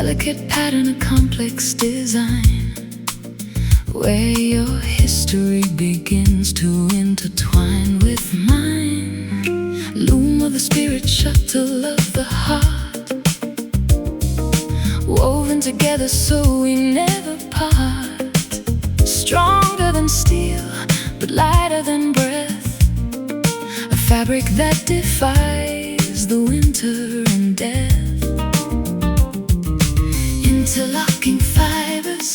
delicate pattern, a complex design, where your history begins to intertwine with mine. Loom of the spirit, shuttle of the heart, woven together so we never part. Stronger than steel, but lighter than breath, a fabric that defies the winter and death. Interlocking fibers,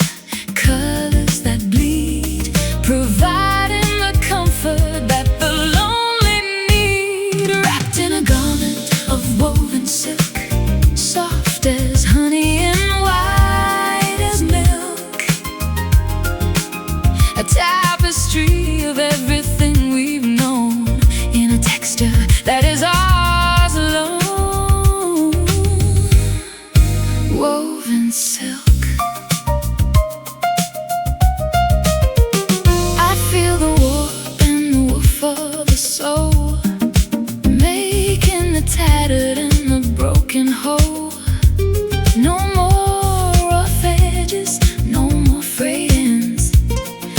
colors that bleed, providing the comfort that the lonely need. Wrapped in a garment of woven silk, soft as honey and white as milk, a tapestry of everything we've known, in a texture that is ours alone. Woven silk. I feel the warp and the woof of the soul, making the tattered and the broken whole. No more rough edges, no more frayed ends,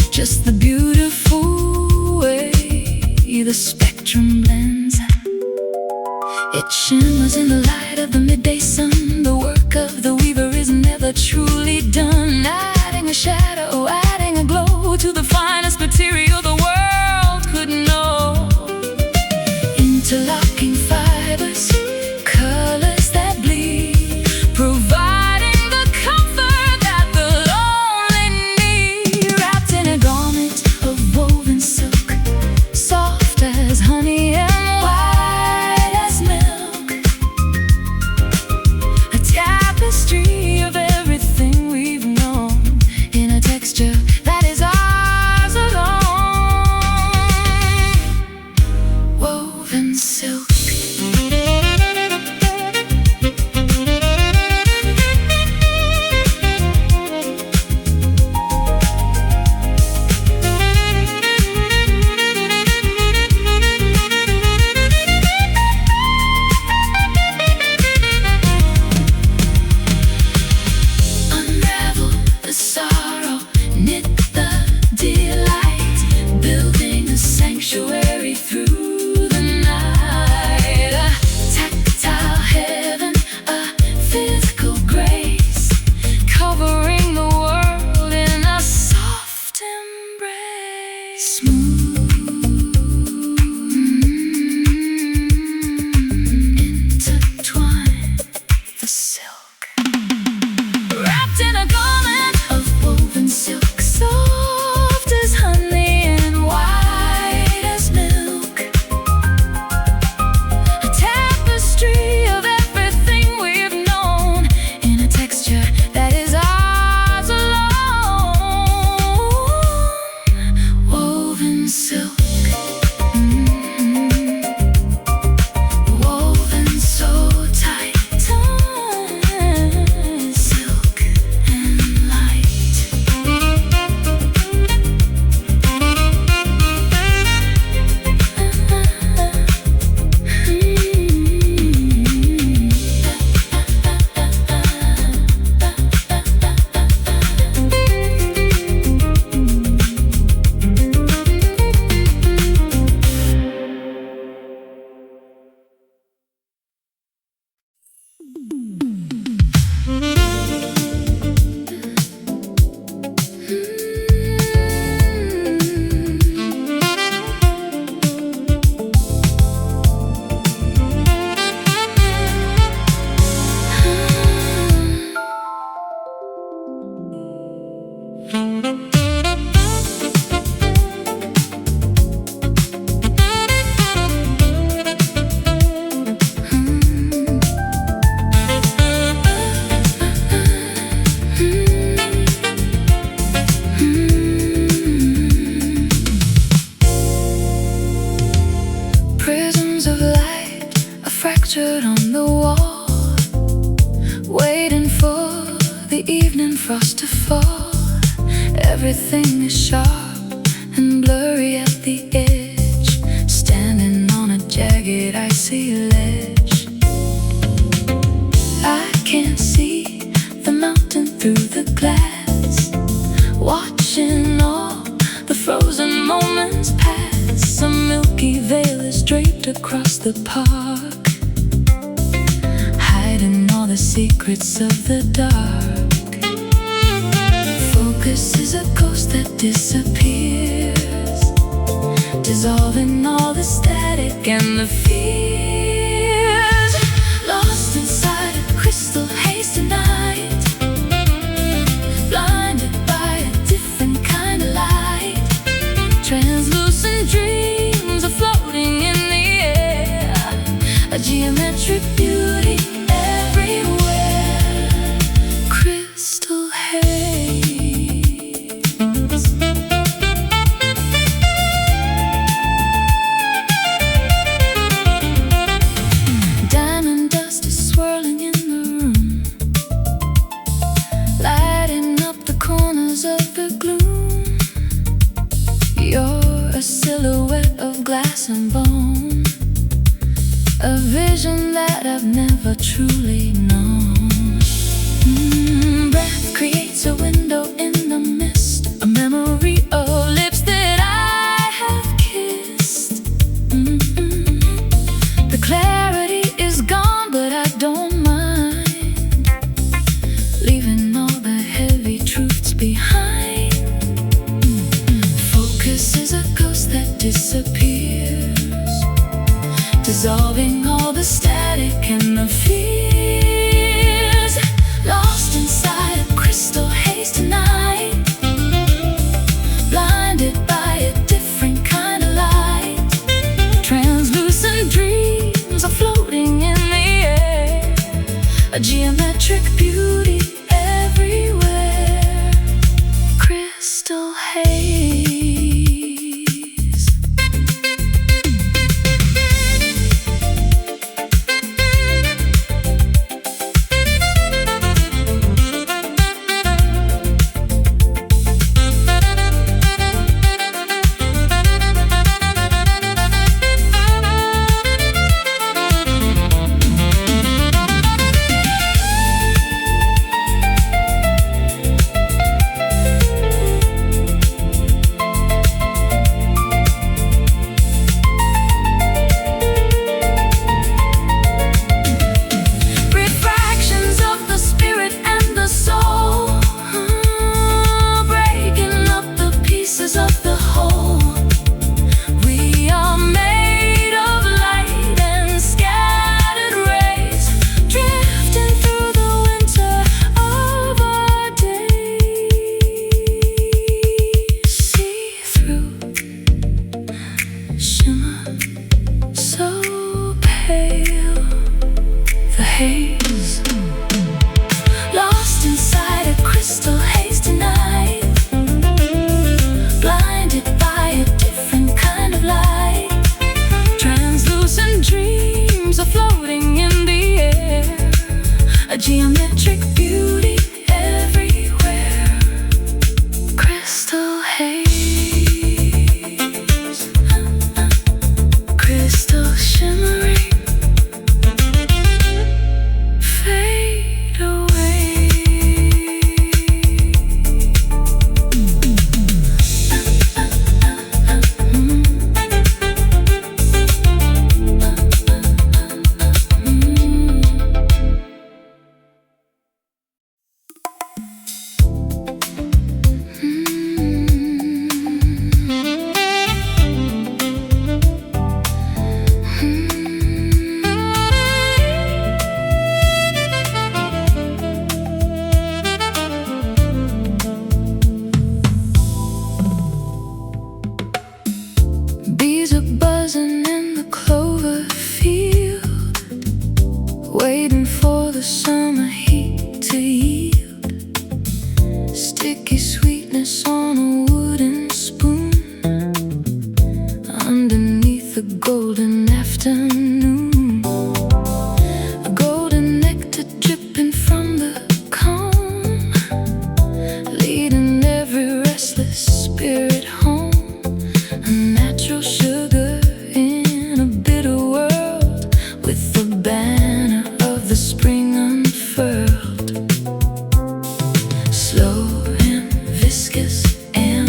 just the beautiful way the spectrum blends. It shimmers in the light of the midday sun. The work of the weaver is never truly done, adding a shadow, adding a glow to the finest material the world could know. Interlocking fibers, colors that bleed, providing the comfort that the lonely need. Wrapped in a garment of woven silk, soft as honey and white as milk, a tapestry of everything we've known, in a texture that is ours alone. Woven silk. Unravel the sorrow, knit the delight, building a sanctuary through the night. A tactile heaven, a physical grace, covering the world in a soft embrace. Intertwine the silk. Wrapped in a garment of woven silk, soft as honey and white as milk, a tapestry of everything we've known, in a texture that is ours alone. Woven silk. Woven so tight, silk and light. Prisms of light are fractured on the wall, waiting for the evening frost to fall. Everything is sharp and blurry at the edge, standing on a jagged icy ledge. I can't see straight across the park, hiding all the secrets of the dark. Focus is a ghost that disappears, dissolving all the static and the fears. Lost inside a crystal haze tonight, blinded by a different kind of light. Translucent dreams are floating in the air, a geometric beauty everywhere. Crystal haze. Diamond dust is swirling in the room, lighting up the corners of the gloom. You're a silhouette of glass and bone, a vision that I've never truly known. Breath creates a window in the mist, a memory of lips that I have kissed. The clarity is gone, but I don't mind, leaving all the heavy truths behind. Focus is a ghost that disappears, dissolving all the static and the fears. Lost inside a crystal haze tonight, blinded by a different kind of light. Translucent dreams are floating in the air, a geometric beauty everywhere. Crystal haze. Lost inside a crystal haze tonight, blinded by a different kind of light. Translucent dreams are floating in the air, a geometric beauty everywhere. Crystal haze, crystal shimmering. Bees are buzzing in the clover field, waiting for the summer heat to yield. Sticky sweetness on a wooden spoon, underneath the golden afternoon. A golden nectar dripping from the comb, leading every restless spirit home. A natural sugar in a bitter world, with the banner of the spring unfurled. Slow and viscous and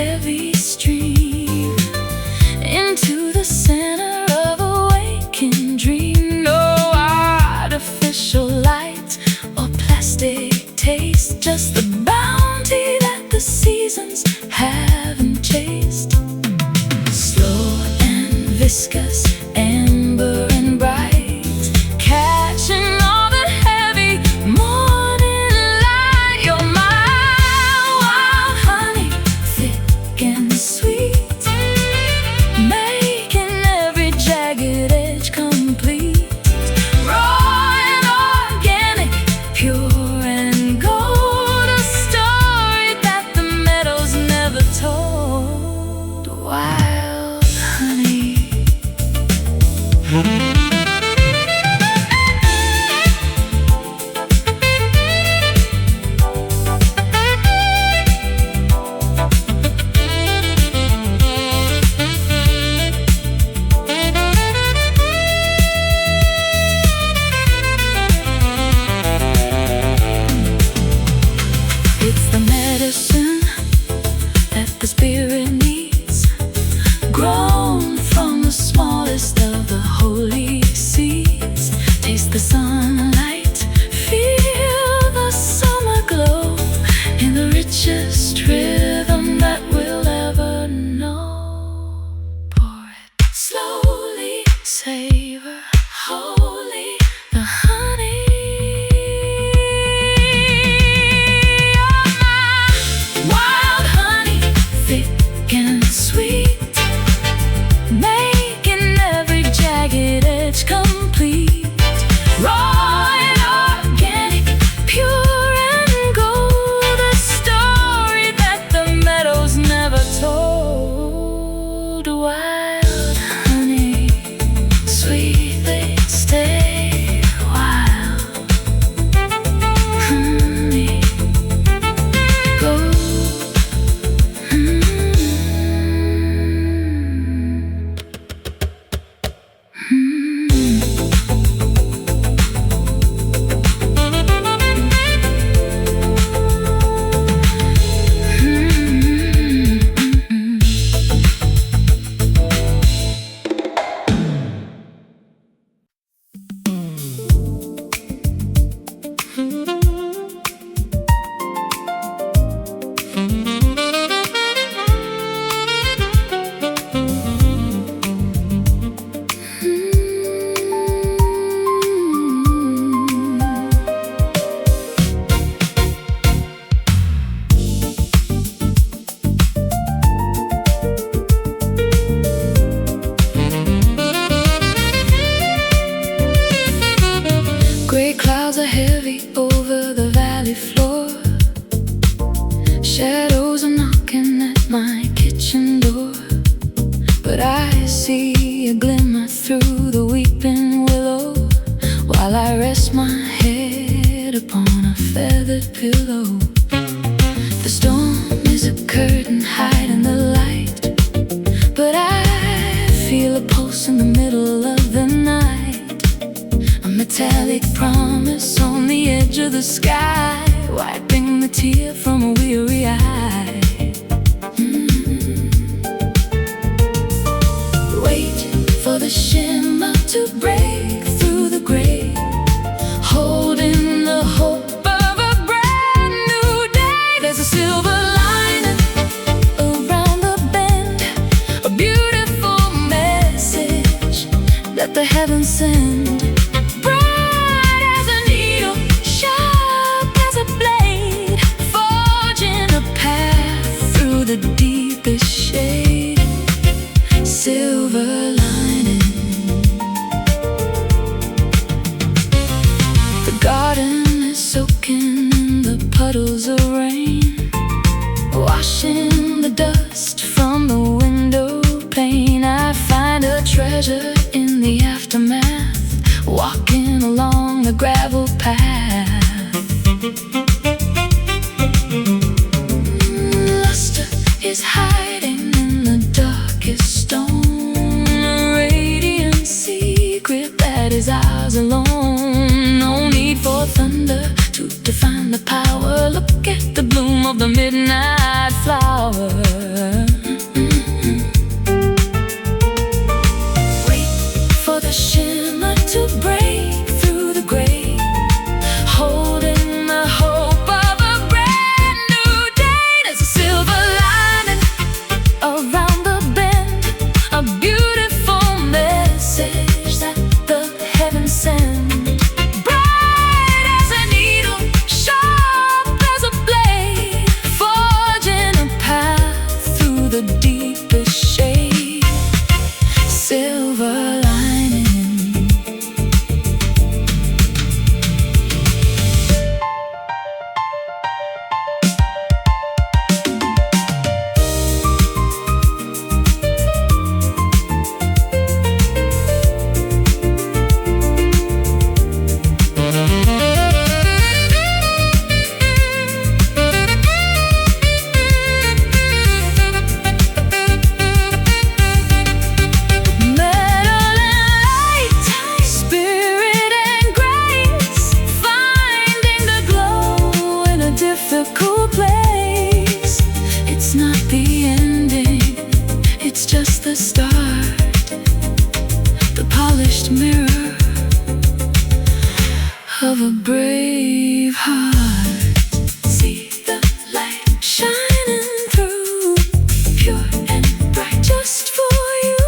heavy stream into the center of a waking dream. No artificial light or plastic taste, just the bounty that the seasons haven't chased. Slow and viscous, amber and bright, catching all the heavy morning light. You're my wild honey, thick and sweet, making every jagged edge complete. Raw and organic, pure and gold, a story that the meadows never told. Wild honey. It's the medicine that the spirit needs, grown from the smallest of the holy seeds. Taste the sunlight, feel the summer glow, in the richest rhythm that we'll ever know. Pour it slowly, savor wholly the honey. You're my wild honey, thick and sweet, making every jagged edge complete. Raw and organic, pure and gold, a story that the meadows never told. Wild honey, sweetly stay wild honey, go. Gray clouds are heavy over the valley floor. Shadows are knocking at my kitchen door, but I see a glimmer through the weeping willow, while I rest my head upon a feathered pillow. The storm is a curtain hiding the light, but I feel a pulse in the middle of the night, a metallic promise on the edge of the sky, wiping the tear from a weary eye. Wait for the shimmer to break through the gray, holding the hope of a brand new day. There's a silver lining around the bend, a beautiful message that the heavens send. Bright as a needle, sharp as a blade, forging a path through the deepest shade. Silver lining. The garden is soaking in the puddles of rain, washing the dust from the window pane. I find a treasure in the aftermath, walking along the gravel path. Luster is hiding in the darkest stone, a radiant secret that is ours alone. No need for thunder to define the power. Look at the bloom of the midnight flower. the deepest shade. Silver lining. The start, the polished mirror of a brave heart. See the light shining through, pure and bright, just for you.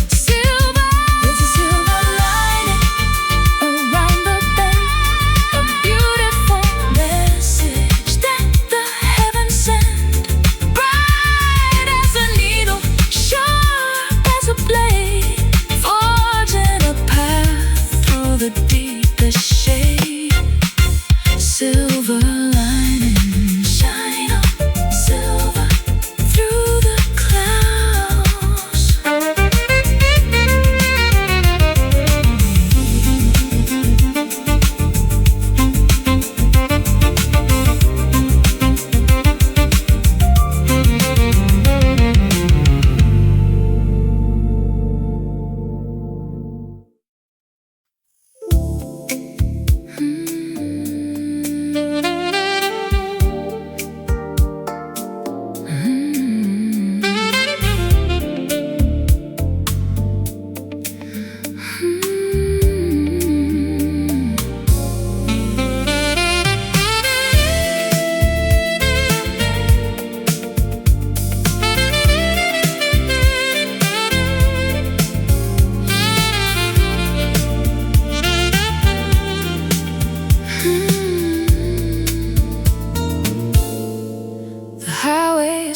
Silver, there's a silver lining around the bend, a beautiful message that the heavens send. Bright as a needle, sharp as a blade, forging a path through the deepest shade. Silver lining, shine on silver through the clouds.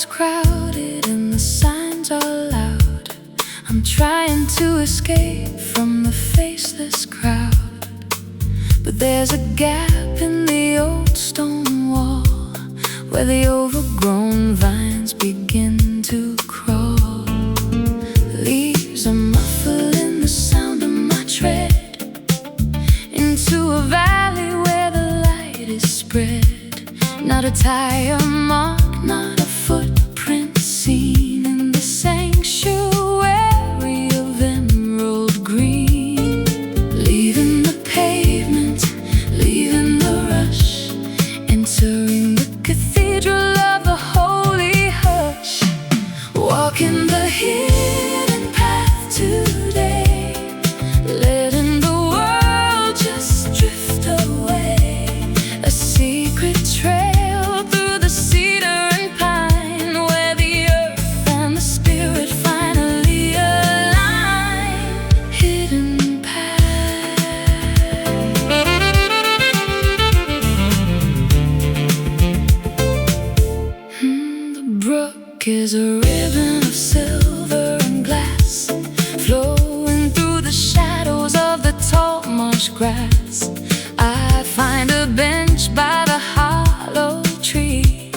Crowded and the signs are loud. I'm trying to escape from the faceless crowd, but there's a gap in the old stone wall where the overgrown vines begin to crawl. Leaves are muffling the sound of my tread into a valley where the light is spread. Not a tire mark, not a footprint seen in the sanctuary of emerald green. Leaving the pavement, leaving the rush, entering the cathedral of the holy hush. Walking the hidden path today, letting the world just drift away. A secret trail is a ribbon of silver and glass, flowing through the shadows of the tall marsh grass. I find a bench by the hollow tree,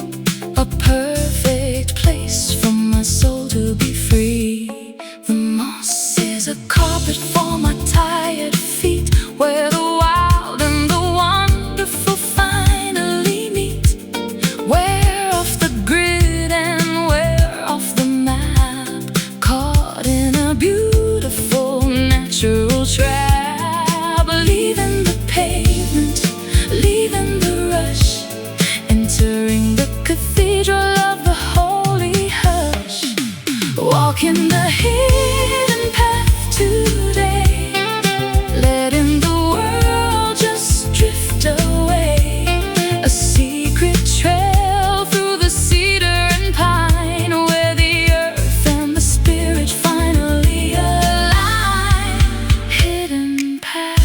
a perfect place for my soul to be free. The moss is a carpet for my tired feet, where the wild and the wonderful finally meet. Where off the grid and off the map, caught in a beautiful natural trap. Leaving the pavement, leaving the rush, entering the cathedral of the holy hush. Walking the hidden path today, letting the world just drift away. A secret trail through the cedar and pine, where the earth and the spirit finally align. Hidden path.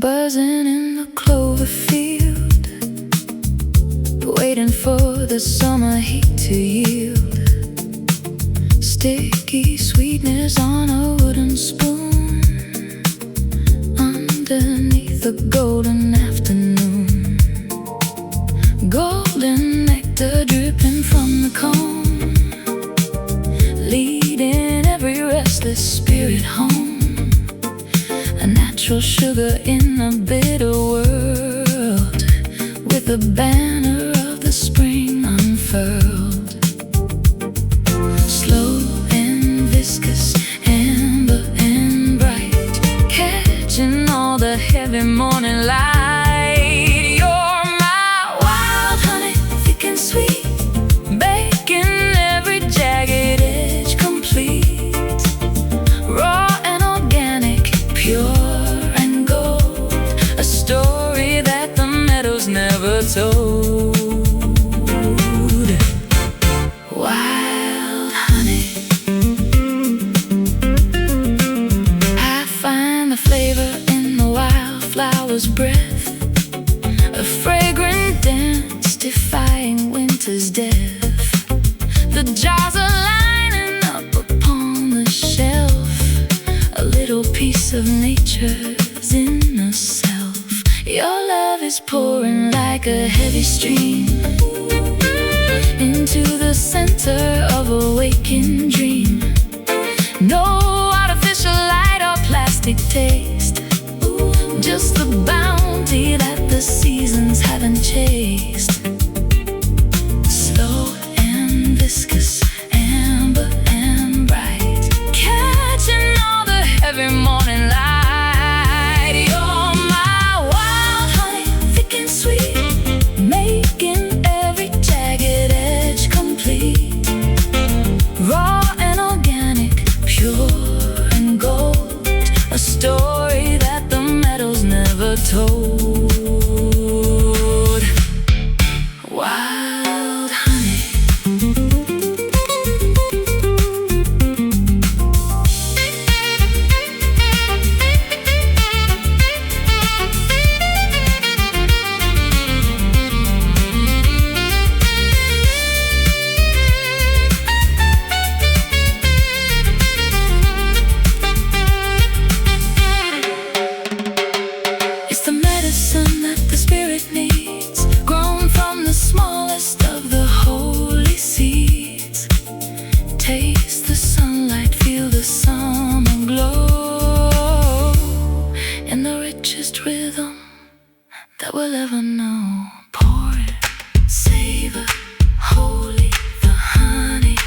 buzzing in the clover field, waiting for the summer heat to yield. Sticky sweetness on a wooden spoon, underneath the golden afternoon. Golden nectar dripping from the cone, leading every restless spirit home. A natural sugar in a bitter world, with the banner of the spring unfurled. Slow and viscous, amber and bright, catching all the heavy morning light. You're my wild honey, thick and sweet, baking every jagged edge complete. Raw and organic, pure and gold, a story that the meadows never told. Wild honey, I find the flavor in the wildflower's breath, a fragrant dance defying winter's death. The jars are lining up upon the shelf, a little piece of nature's inner self. Your love is pouring like a heavy stream into the center of a waking dream. No artificial light or plastic taste, just the bounty that the seasons haven't chased. Slow and viscous, amber and bright, catching all the heavy morning light. You're my wild honey, thick and sweet, making every jagged edge complete. Raw and organic, pure and gold, a story that the meadows never told. Wild honey. It's the medicine that the spirit needs, grown from the smallest of the holy seeds. Taste the sunlight, feel the summer glow, in the richest rhythm that we'll ever know. Pour it, savor, holy, the honey.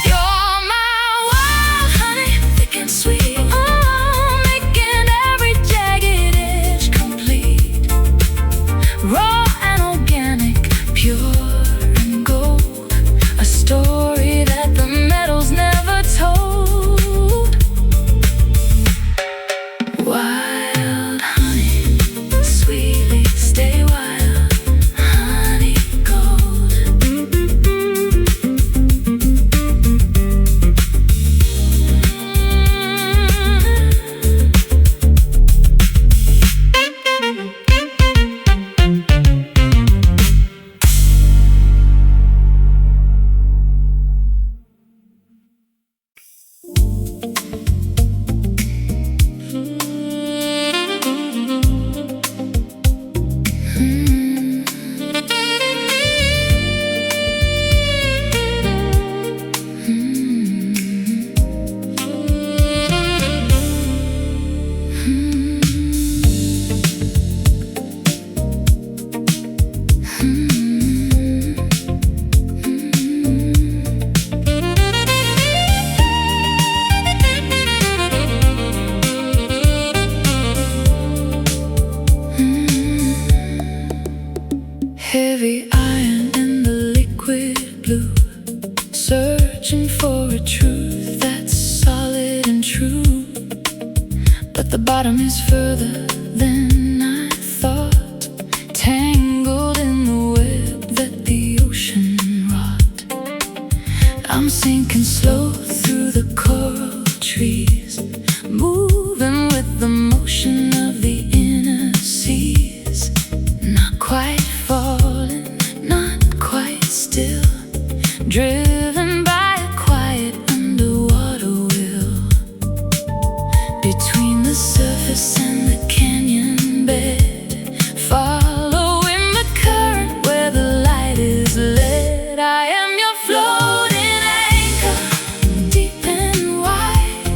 You're my wild honey, thick and sweet, making every jagged edge complete. Raw and organic, pure and gold, a story that the meadows never told. Wild honey, sweetly stay wild, honey gold. Heavy iron in the liquid blue, searching for a truth that's solid and true. But the bottom is further than I thought, tangled in the web that the ocean wrought. I'm sinking slow through the coral trees, driven by a quiet underwater wheel. Between the surface and the canyon bed, following the current where the light is led. I am your floating anchor, deep and wide,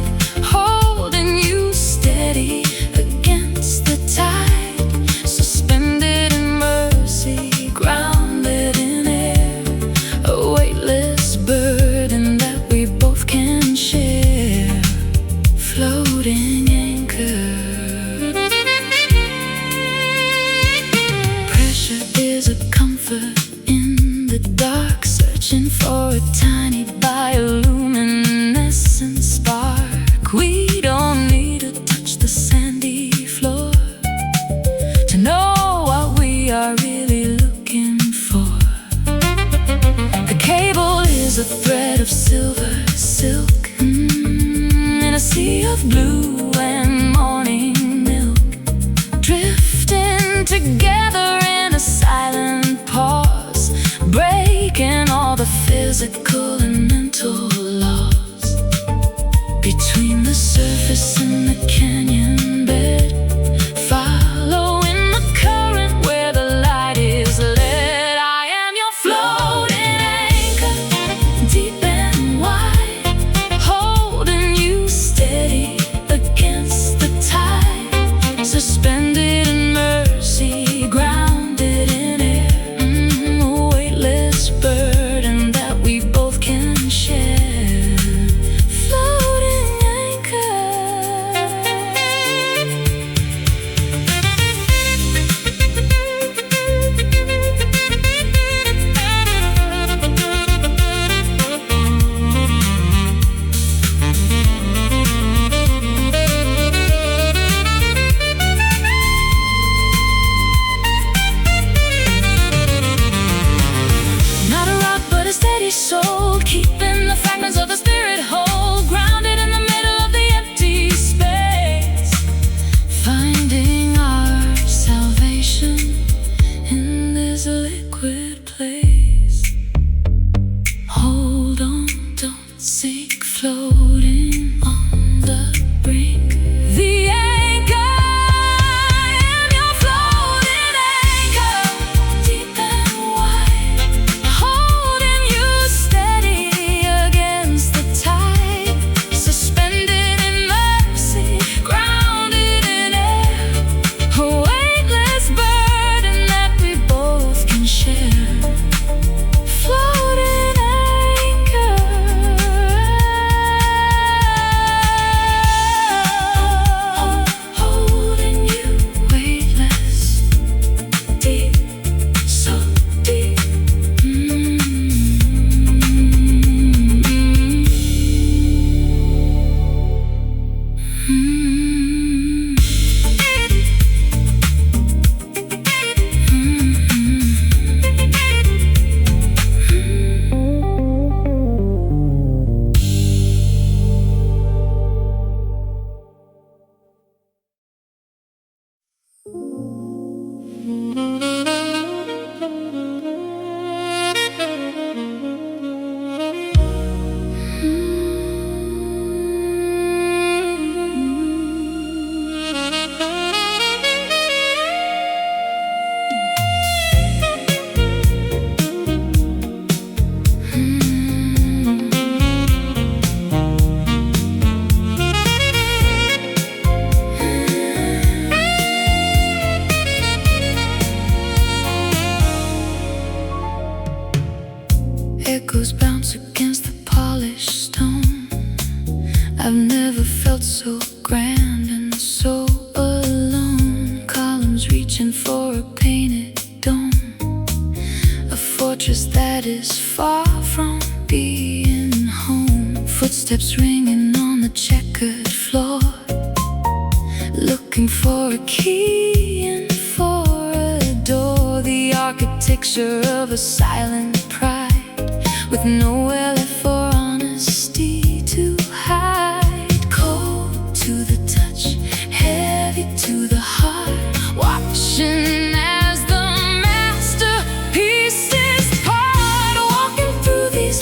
holding you steady against the tide, suspended in mercy, grounded in air, a weightless burden that we both can share. Floating anchor. Pressure is a comfort in the dark, searching for a tiny bioluminescent spark. We don't need to touch the sandy floor to know what we are really looking for. The cable is a thread of silver silk, in a sea of blue and morning milk, drifting together in a silent pause, breaking all the physical and mental laws. Between the surface and the canyon bed, following the current where the light is led. I am your floating anchor, deep and wide, holding you steady against the tide, suspended in mercy, grounded in air, a weightless burden that we both can share. Floating anchor. Not a rock but a steady soul, keeping the fragments of the spirit whole, grounded in the middle of the empty space, finding our salvation in this liquid place. Hold on, don't sink, floating on the brink. The anchor, I am your floating anchor, deep and wide, holding you steady against the tide, suspended in mercy, grounded in air, a weightless burden that we both can share. Floating anchor. Holding you weightless, deep, so deep. Echoes bounce against the polished stone. I've never felt so grand and so alone. Columns reaching for a painted dome, a fortress that is far from being home. Footsteps ringing on the checkered floor, looking for a key and for a door. The architecture of a silent pride, with nowhere left for honesty to hide. Cold to the touch, heavy to the heart, watching as the masterpieces part, walking through these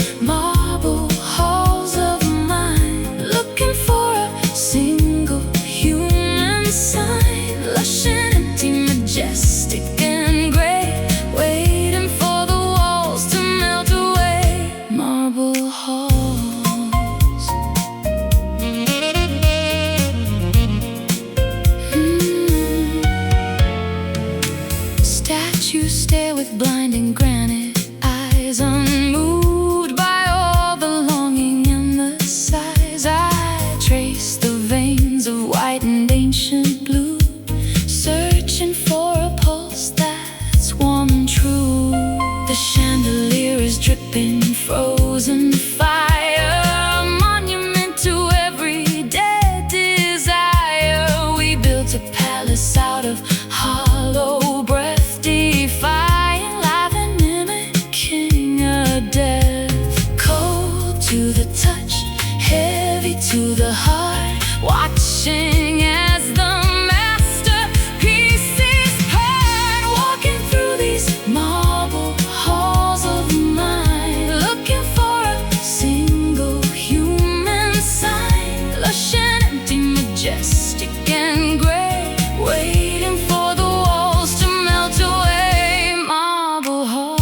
shaping frozen fire, a monument to everyday desire. We built a palace out of hollow breath, defying life and mimicking a death. Cold to the touch, heavy to the heart, watching as the masterpieces part. Walking through these marble halls of mine, looking for a single human sign. Lush and empty, majestic and gray, waiting for the walls to melt away. Marble halls.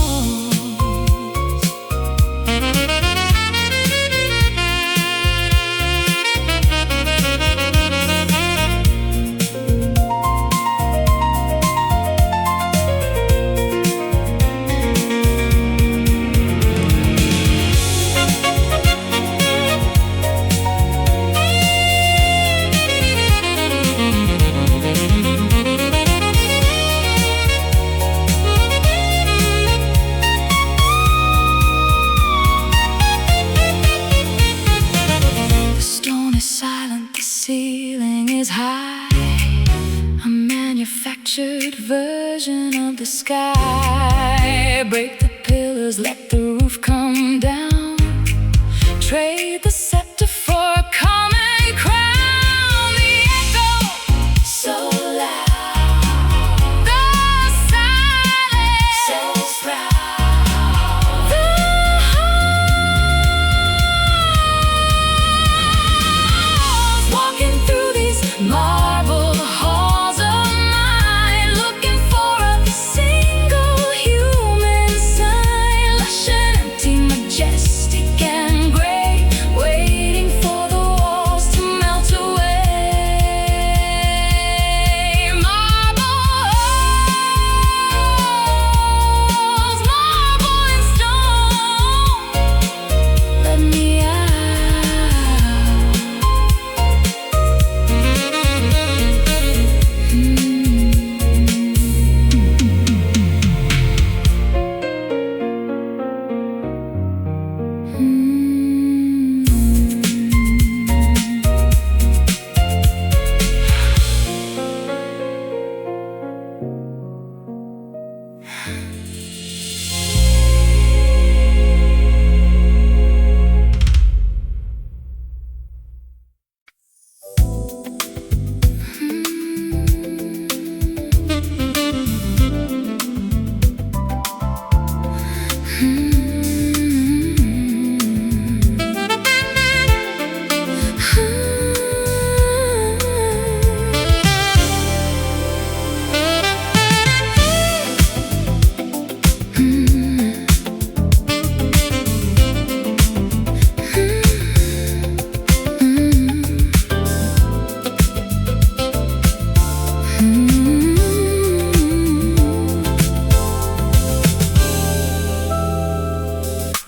Silent, the ceiling is high, a manufactured version of the sky. Break the pillars, let the roof come down, trade the scepter for a common crown. The echo so loud, the silence so proud. Marble halls of mine, looking for a single human sign. Lush and empty, majestic and gray, waiting for the walls to melt away. Marble halls, marble and stone, let me out.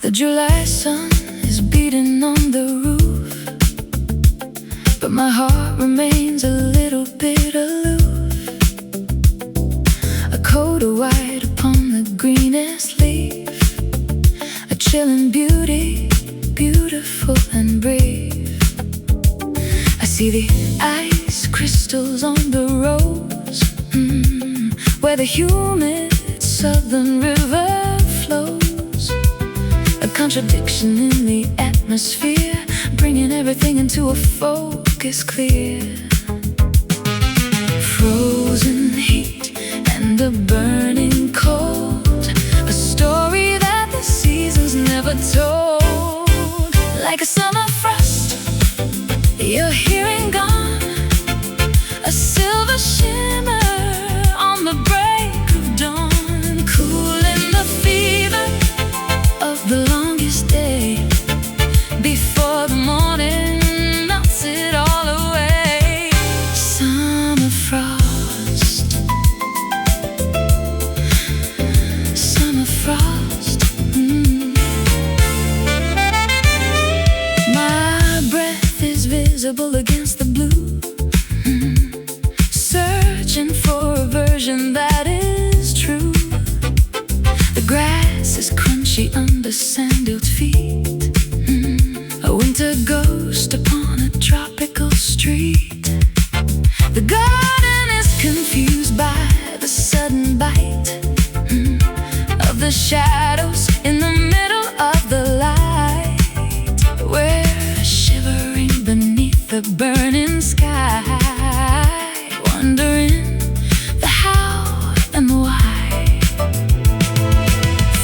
The July sun is beating on the roof, but my heart remains a little bit aloof. A coat of white upon the greenest leaf, a chilling beauty, beautiful and brave. I see the ice crystals on the rose, where the humid southern river flows. A contradiction in the atmosphere, bringing everything into a focus clear. Frozen heat and a burning cold, a story that the seasons never told. Like a summer frost, you're here and gone, a silver shimmer on the break of dawn, cooling the fever of the longest day, before the morning melts it all away. Summer frost, summer frost. My breath is visible against the blue, searching for a version that is true. The grass is crunchy under under sandaled feet. A winter ghost upon a tropical street. The garden is confused by the sudden bite of the shadows in the middle of the light. We're shivering beneath the burning sky, wondering the how and the why.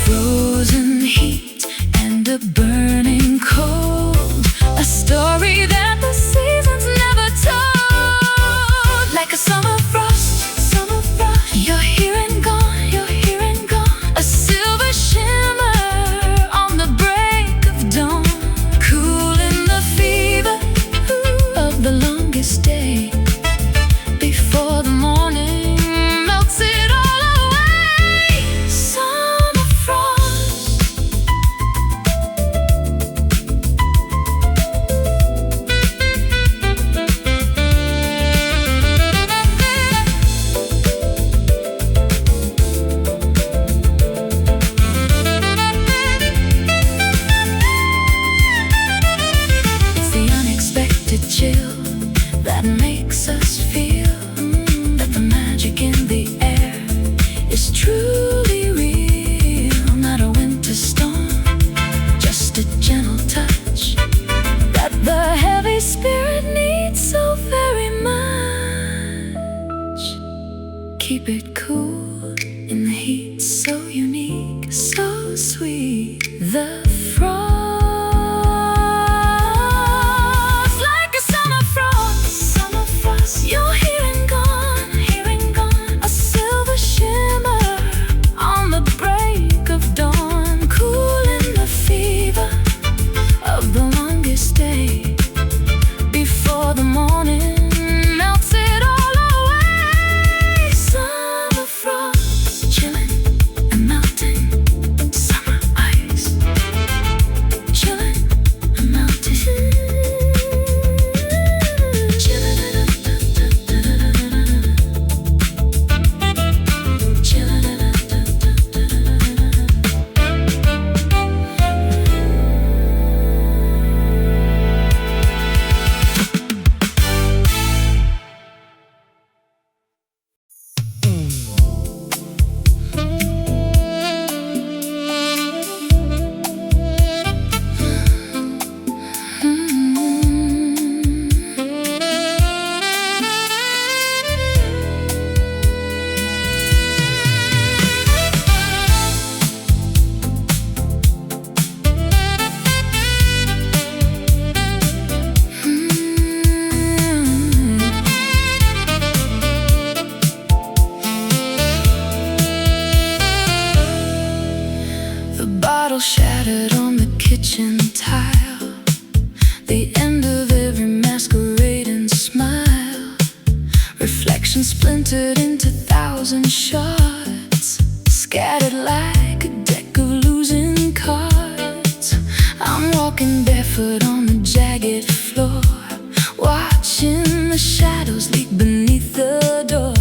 Frozen heat and a burning cold, a story that the seasons never told. Like a summer frost, you're here and gone, you're here and gone. A silver shimmer on the break of dawn, cooling the fever of the longest day. Before the morning melts it all away. Summer frost. It's the unexpected chill that makes us feel that the magic in the air is truly real. Not a winter storm, just a gentle touch that the heavy spirit needs so very much. Keep it cool in the heat, so unique, so sweet. The frost, like a summer frost, you're here and gone, here and gone. A silver shimmer on the break of dawn, cooling the fever of the longest day. Before the morning melts it all away. Summer frost, chilling and melting. Summer ice, chilling and melting. Chilling the bottle shattered on the kitchen tile, the end of every masquerading smile. Reflection splintered into thousand shards, scattered like a deck of losing cards. I'm walking barefoot on the jagged floor, watching the shadows leak beneath the door.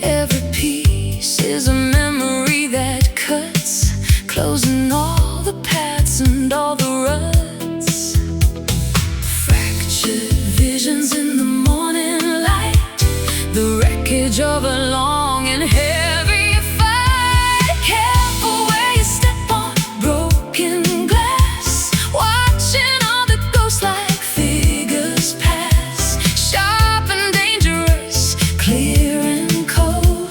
Every piece is a memory that cuts, closing all the paths and all the ruts. Fractured visions in the morning light, the wreckage of a long and heavy fight. Careful where you step on broken glass, watching all the ghost-like figures pass. Sharp and dangerous, clear and cold,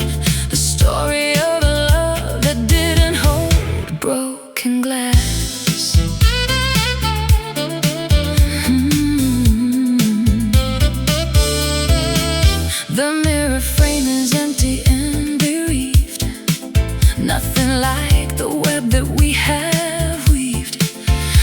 the story of a love that didn't hold broken glass. The mirror frame is empty and bereaved, nothing like the web that we have weaved.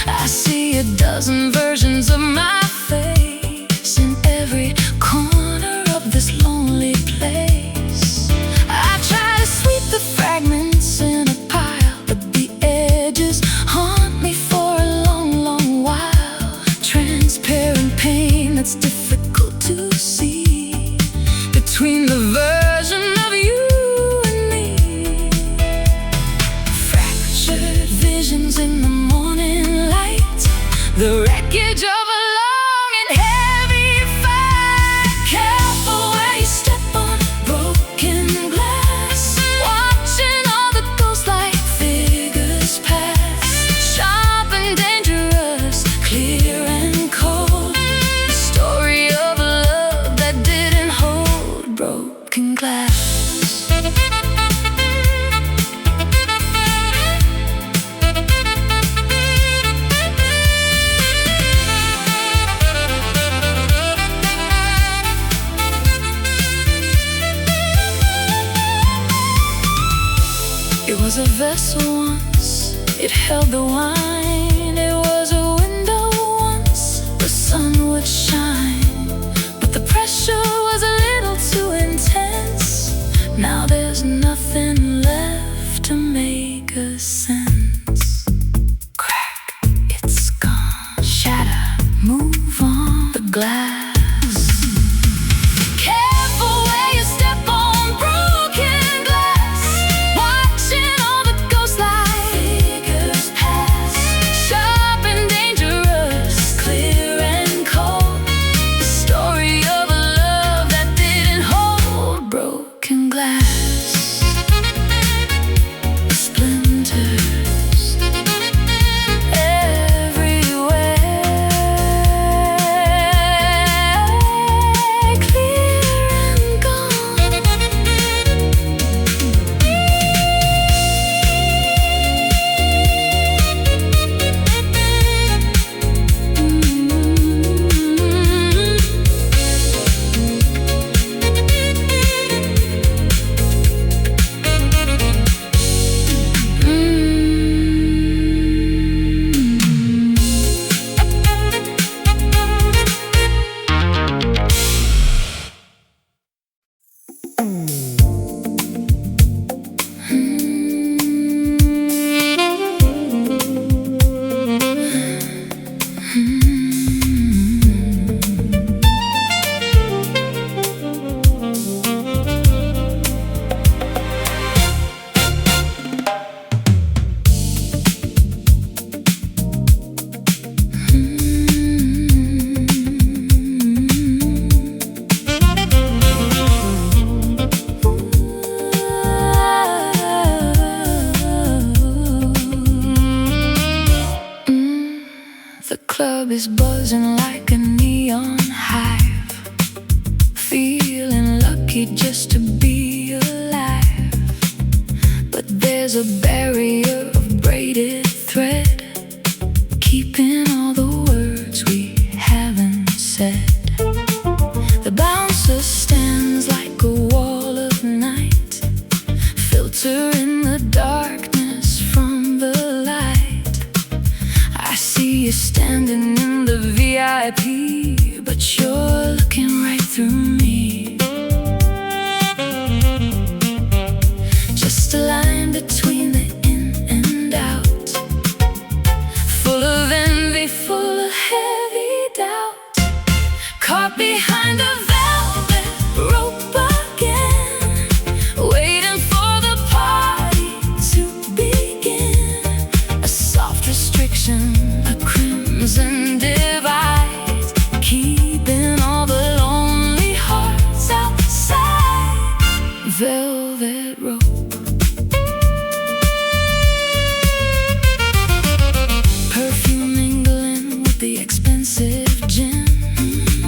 I see a dozen versions of my face in every corner of this lonely place. I try to sweep the fragments in a pile, but the edges haunt me for a long, long while. Transparent pain that's difficult to see between the version of you and me. Fractured vision bones in the morning light, the wreckage of a long and heavy fight. Careful where you step on broken glass, watching all the ghost-like figures pass. Sharp and dangerous, clear and cold, the story of a love that didn't hold broken glass. It was a vessel once, it held the wine. It was a window once, the sun would shine. But the pressure was a little too intense. Now there's nothing left to make a sense. Crack, it's gone. Shatter, move on the glass. The club is buzzing like a neon hive, feeling lucky just to be alive. But there's a barrier of braided thread, keeping all the words we haven't said. The bouncer stands like a wall of night, filtering the darkness from the light. I see you standing in the VIP, but you're looking right through me. Just a line between the in and out, full of envy, full of heavy doubt. Caught behind a velvet rope again, waiting for the party to begin. A soft restriction, a crimson divide, keeping all the lonely hearts outside. Velvet rope, perfume mingling with the expensive gin,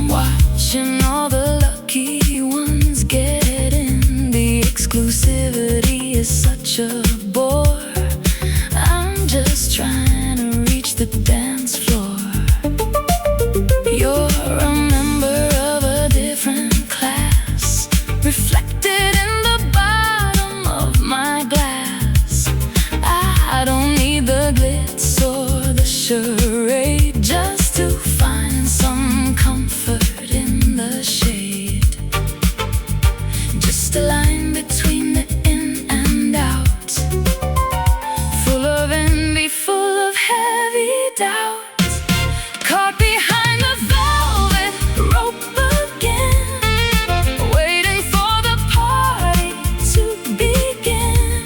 watching all the lucky ones get in. The exclusivity is such a bore, I'm just trying to reach the dance floor. You're a member of a different class, reflected in the bottom of my glass. I don't need the glitz or the charade, just to find some comfort in the shade. Just a line between the in and out, full of envy, full of heavy doubt. Caught behind the velvet rope again, waiting for the party to begin.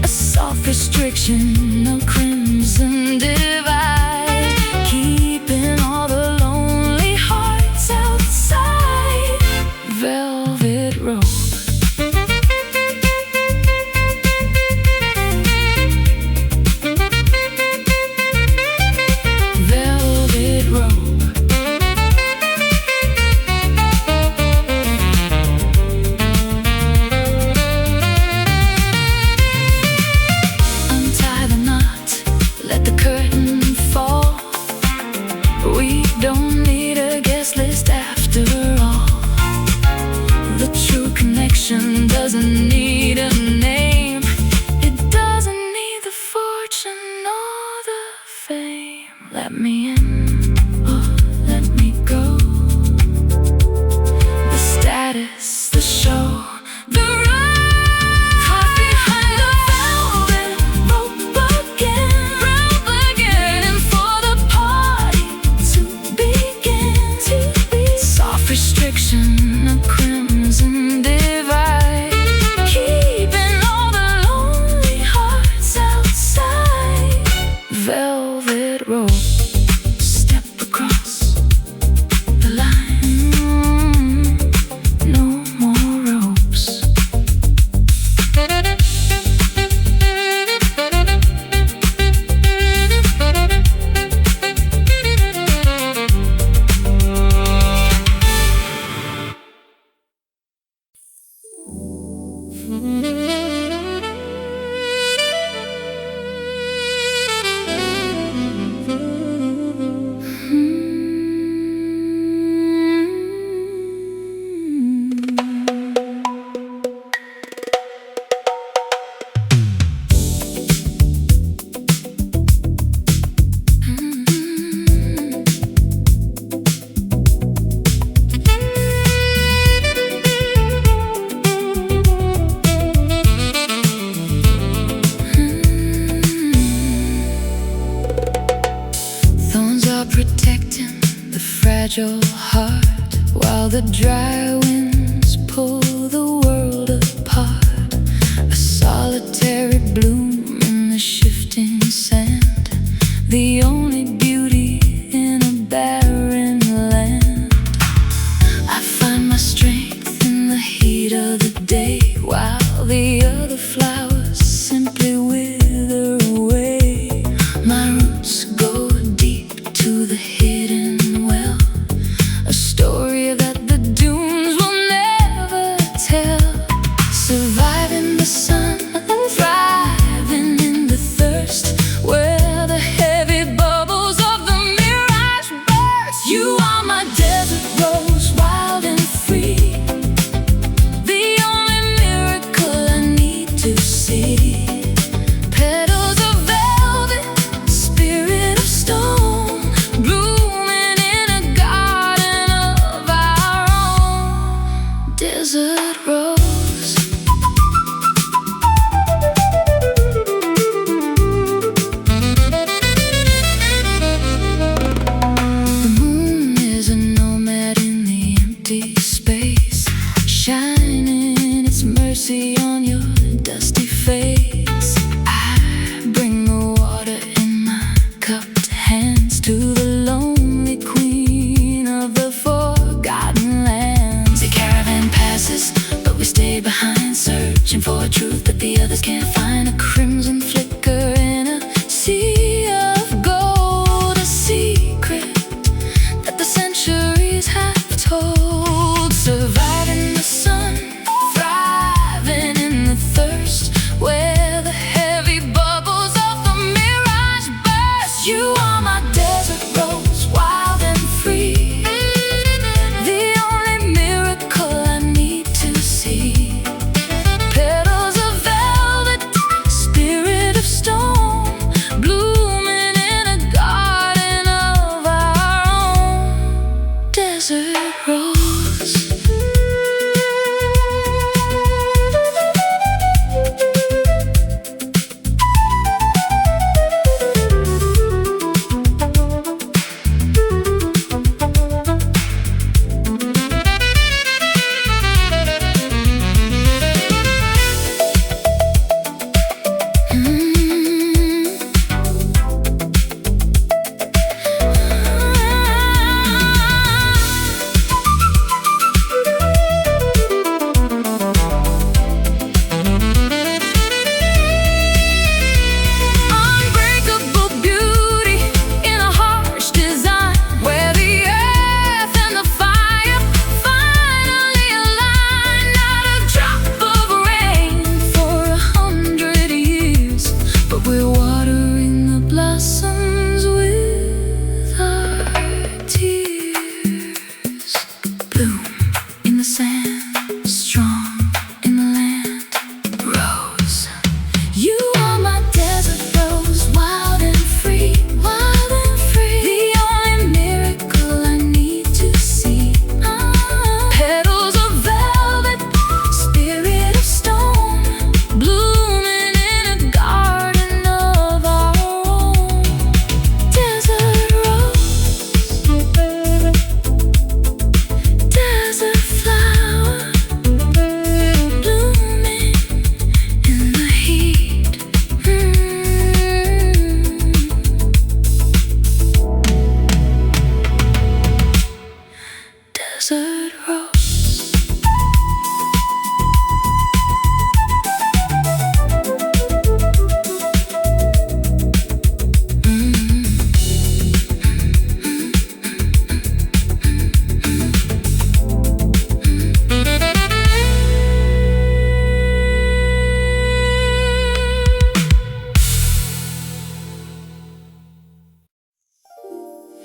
A soft restriction, no crimson Let me in or let me go. The status, the show, the ride. Hide behind the velvet rope again, waiting for the party to begin. Soft restriction, a crimson divide, keeping all the lonely hearts outside. Velvet rope, step across the line. No more ropes. Thorns are protecting the fragile heart, while the dry winds pull the world apart. A solitary bloom in the shifting sand, the only beauty in a barren land. I find my strength in the heat of the day, while the other flowers simply wither away. My roots go deep to the hidden well, a story that the dunes will never tell. Surviving the sun, thriving in the thirst, where the heavy bubbles of the mirage burst. You are my desert rose, wild and free, the only miracle I need to see. Petals of velvet, spirit of stone, blooming in a garden of our own. Desert rose. The moon is a nomad in the empty space, shining its mercy on your dusty face. I bring the water in my cupped hands to the lonely queen of the forgotten lands. The caravan passes, but we stay behind, searching for a truth that the others can't find. A crimson flicker in a sea of gold, a secret that the centuries have told. Surviving the sun, thriving in the thirst, where the heavy bubbles of the mirage burst. You are my desert rose, wild and free, the only miracle I need to see. Petals of velvet, spirit of stone, blooming in a garden of our own. Desert rose.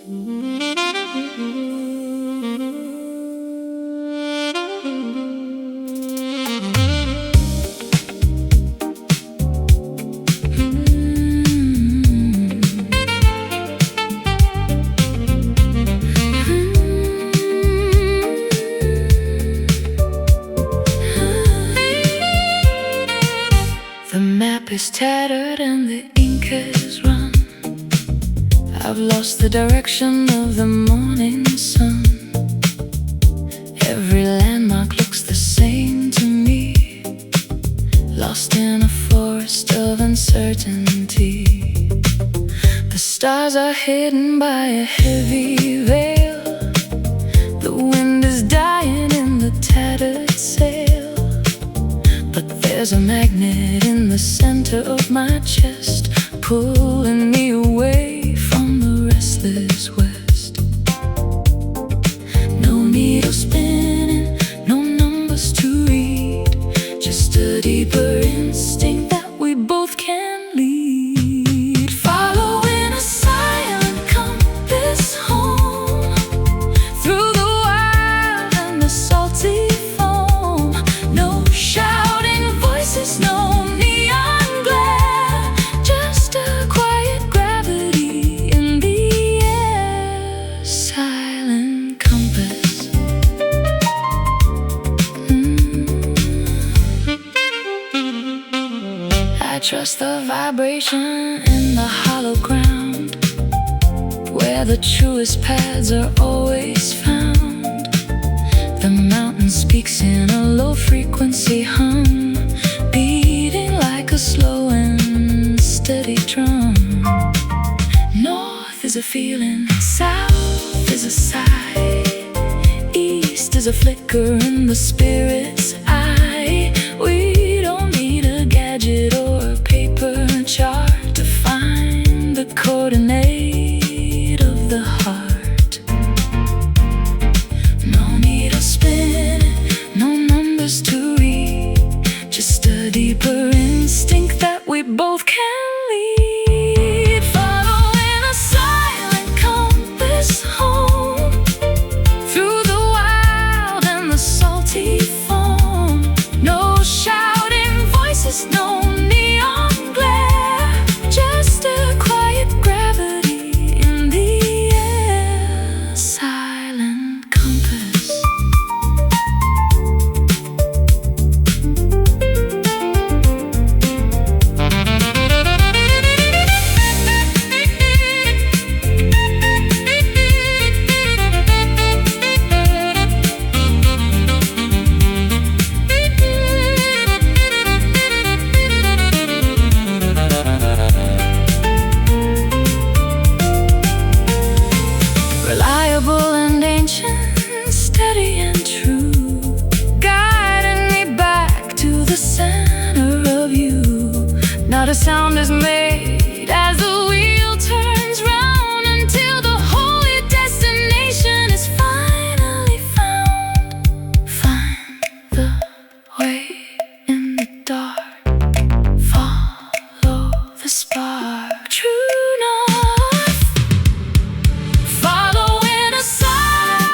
The map is tattered and the ink has run. I've lost the direction of the morning sun. Every landmark looks the same to me, lost in a forest of uncertainty. The stars are hidden by a heavy veil. The wind is dying in the tattered sail. But there's a magnet in the center of my chest, pulling me away from the restless west. No needle spinning, no numbers to read, just a deeper instinct that we both can lead. Following a silent compass home, through the wild and the salty foam. No shouting voices, no neon glare, just a quiet gravity in the air. Silent compass. I trust the vibration in the hollow ground, where the truest paths are always found. The mountain speaks in a low-frequency hum, beating like a slow and steady drum. North is a feeling, south is a sigh, east is a flicker in the spirit's eye. We don't need a gadget or a paper chart to find the coordinate of the heart. No needle spinning, no numbers to read, just a deeper instinct that we both can lead. Following a silent compass home, through the wild and the salty foam. No shouting voices, no neon glare, just a quiet gravity in the air. Silent compass. Reliable and ancient, steady and true, guiding me back to the center of you. Not a sound is made as the wheel turns round, until the holy destination is finally found. Find the way in the dark, follow the spark. True north. Following a silent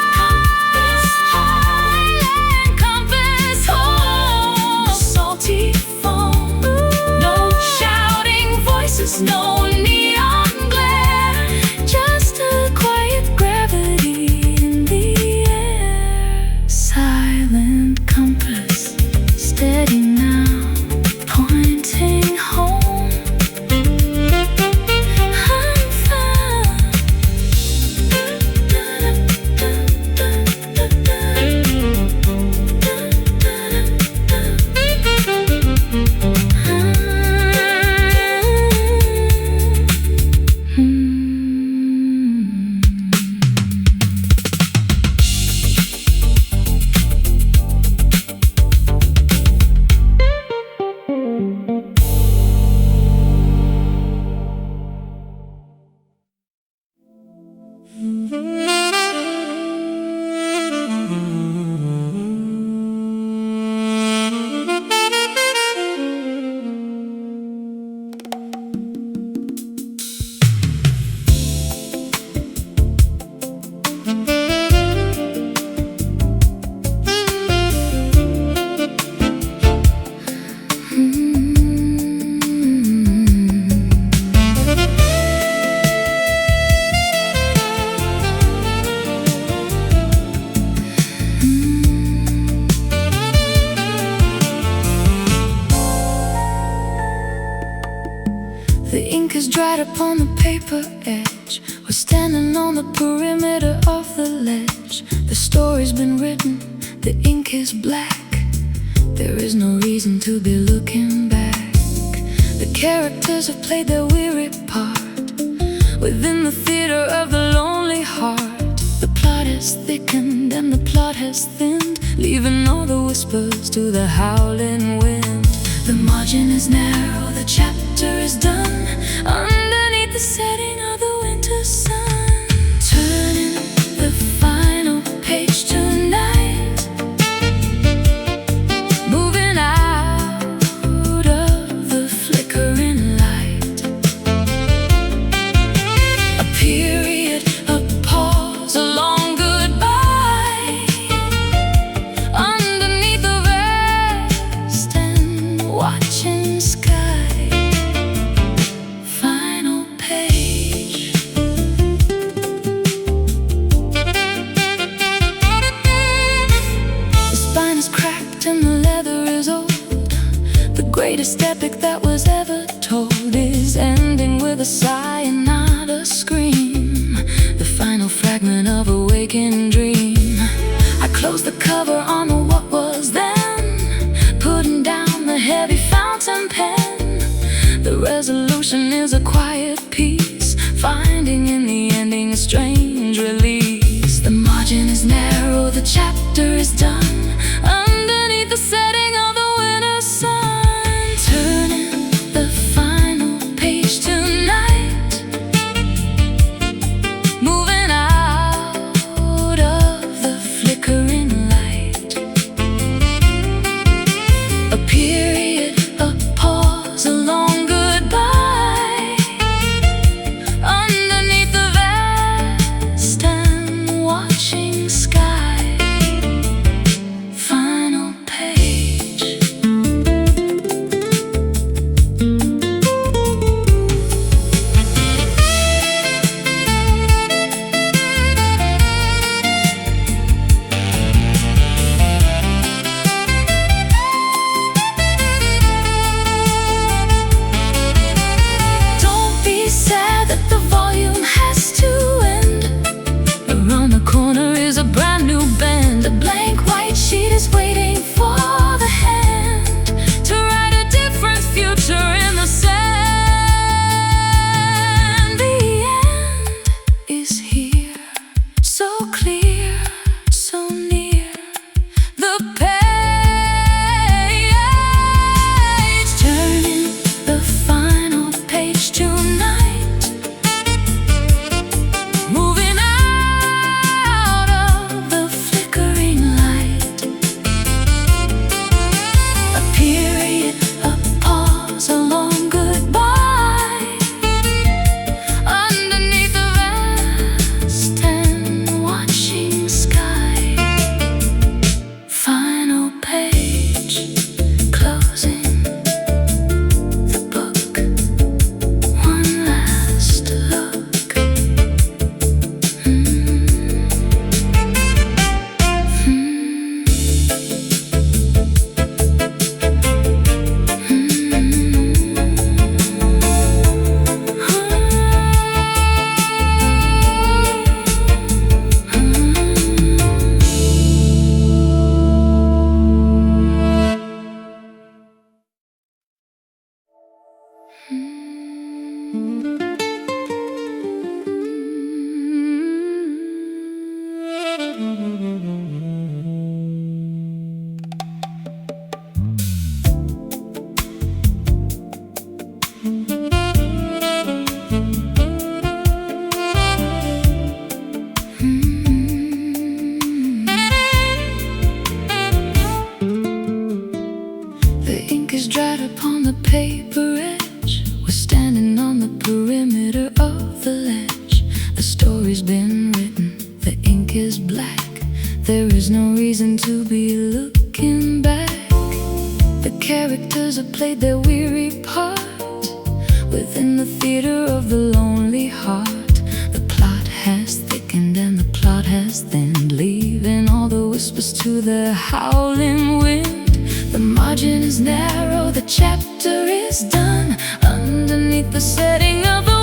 compass home, salty foam. No shouting voices, no neon glare, just a quiet gravity in the air. Silent compass, steady now, pointing home. I'm found. dried upon the paper edge. We're standing on the perimeter of the ledge. The story's been written, the ink is black. There is no reason to be looking back. The characters have played their weary part within the theater of the lonely heart. The plot has thickened and the plot has thinned, leaving all the whispers to the howling wind. The margin is narrow, the chapter is done, underneath the setting of the winter sun. Turning the final page tonight, moving out of the flickering light. A period, a pause, a long goodbye, underneath the vast and watching sky. Final page. The spine is cracked and the leather is old. The greatest epic that was ever told is ending with a sigh and not a scream. The final fragment of a waking dream. I closed the cover on the what was then, putting down the heavy fountain pen. The resolution is a quiet peace, finding in the ending a strange release. The margin is narrow, the chapter is done, underneath the setting of the winter sun. Turning the final page tonight, moving out of the flickering light. A period, a pause, a long goodbye, underneath the vast and watching sky. Final page. Don't be sad that the volume has to end. Around the corner is a brand new bend. A blank white sheet is waiting for the hand to write a different future in the sand. The end is here, so clear, so near. The page, turning the final page tonight, moving out of the flickering light. A period, a pause, a long goodbye, underneath the vast and watching sky. Final page, closing the book. One last look. The ink is dried upon the paper edge. We're standing on the perimeter of the ledge. The story's been written, the ink is black. There is no reason to be looking back. The characters have played their weary part within the theater of the lonely heart. The plot has thickened and the plot has thinned, leaving all the whispers to the howling wind. The margin is narrow, the chapter is done, underneath the setting of the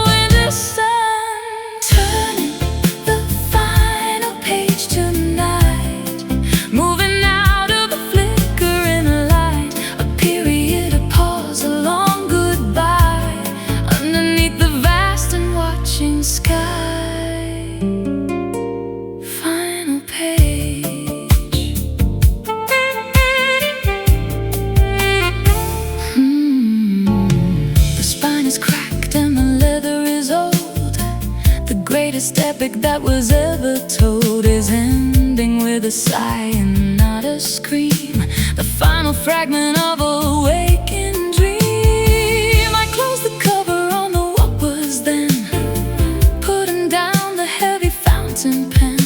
greatest epic that was ever told is ending with a sigh and not a scream. The final fragment of a waking dream. I closed the cover on the what was then, putting down the heavy fountain pen.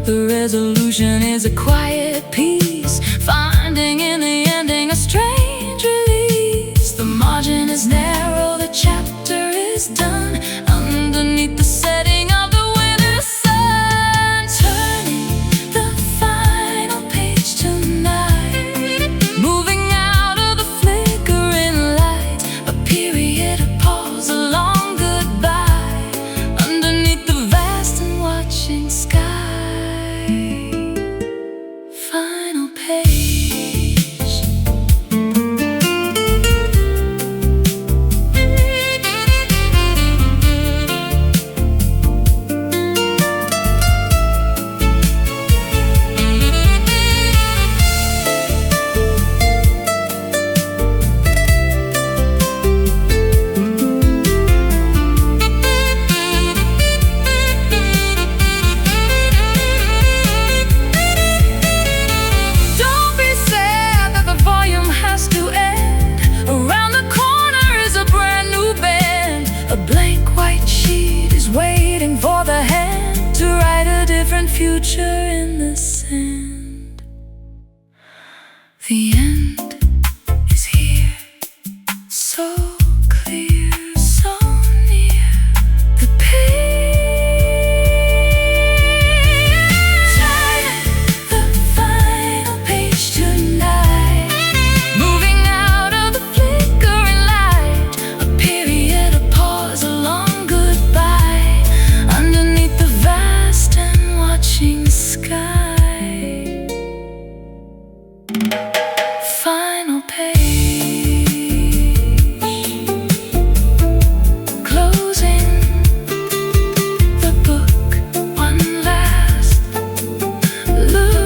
The resolution is a quiet peace, finding in the ending a strange release. The margin is narrow, the chapter is done, underneath the setting of the winter sun. Turning the final page tonight, moving out of the flickering light, a period, a pause, a long goodbye, underneath the vast and watching sky. Final page. Future in the sand. The end is here, so clear, so near. The page, the final page tonight, moving out of the flickering light, a period, a pause, a long goodbye, underneath the vast and watching sky. Final page. Closing the book, one last look.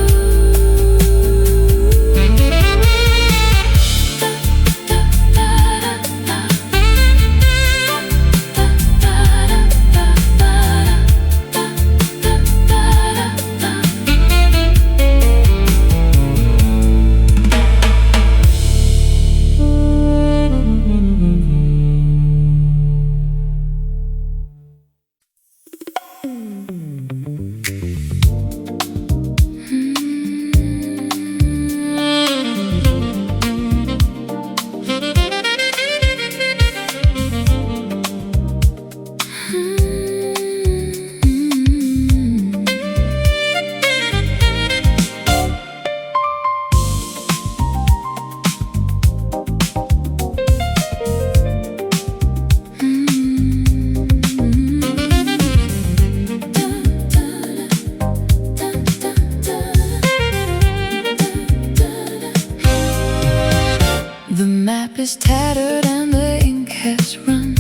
The map is tattered and the ink has run.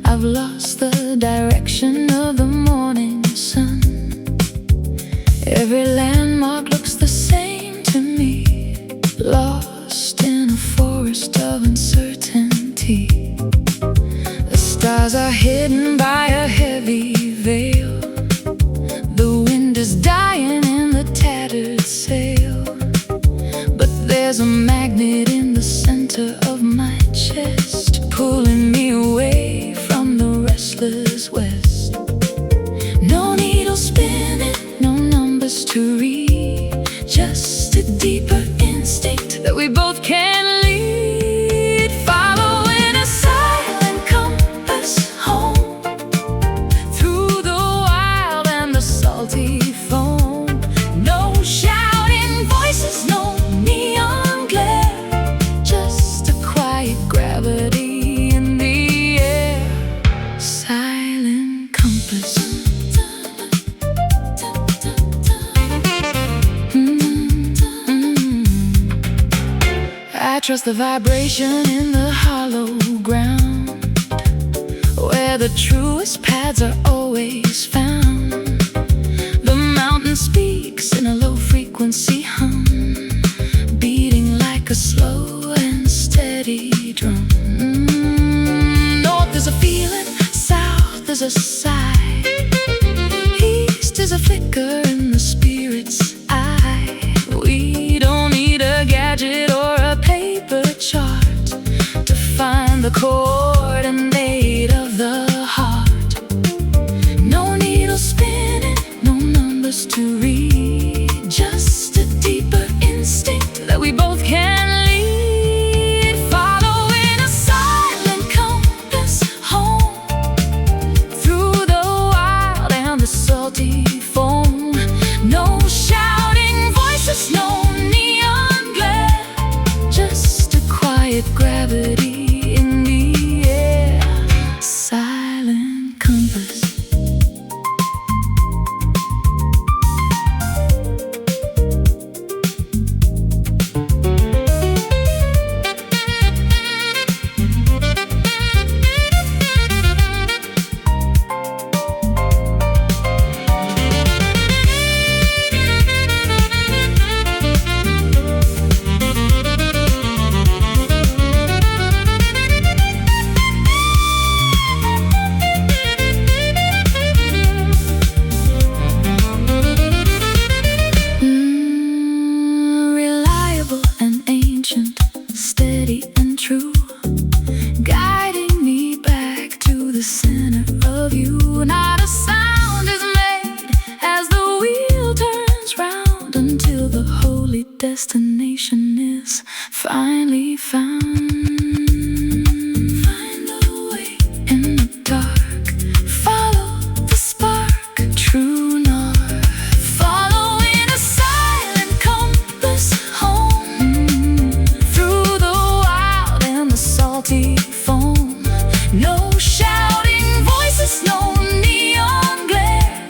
I've lost the direction of the morning sun. Every landmark looks the same to me, lost in a forest of uncertainty. The stars are hidden by a heavy veil. The wind is dying in the tattered sail, but there's a magnet in the center of my chest, pulling me away from the restless west. No needle spinning, no numbers to read, just a deeper instinct that we both can lead. Following a silent compass home, through the wild and the salty foam. No shouting voices, no neon glare, just a quiet gravity in the air. Silent compass. I trust the vibration in the hollow ground, where the truest paths are always found. The mountain speaks in a low frequency hum, beating like a slow and steady drum. North is a feeling, south is a sigh. is a flicker in the spirit's eye. We don't need a gadget or a paper chart to find the coordinate of the heart. No needle spinning, no numbers to read, just a deeper instinct that we both can lead. Following a silent compass home through the wild and the salty foam. No shouting voices, no neon glare, just a quiet gravity in the air. Silent compass. Steady and true, guiding me back to the center of you. Not a sound is made as the wheel turns round until the holy destination is finally found. Find the way in the dark, follow the spark, true north. Following a silent compass home salty foam. No shouting voices, no neon glare,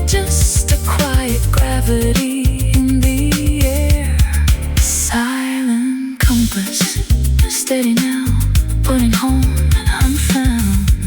just a quiet gravity in the air. Silent compass, steady now, pointing home and I'm found.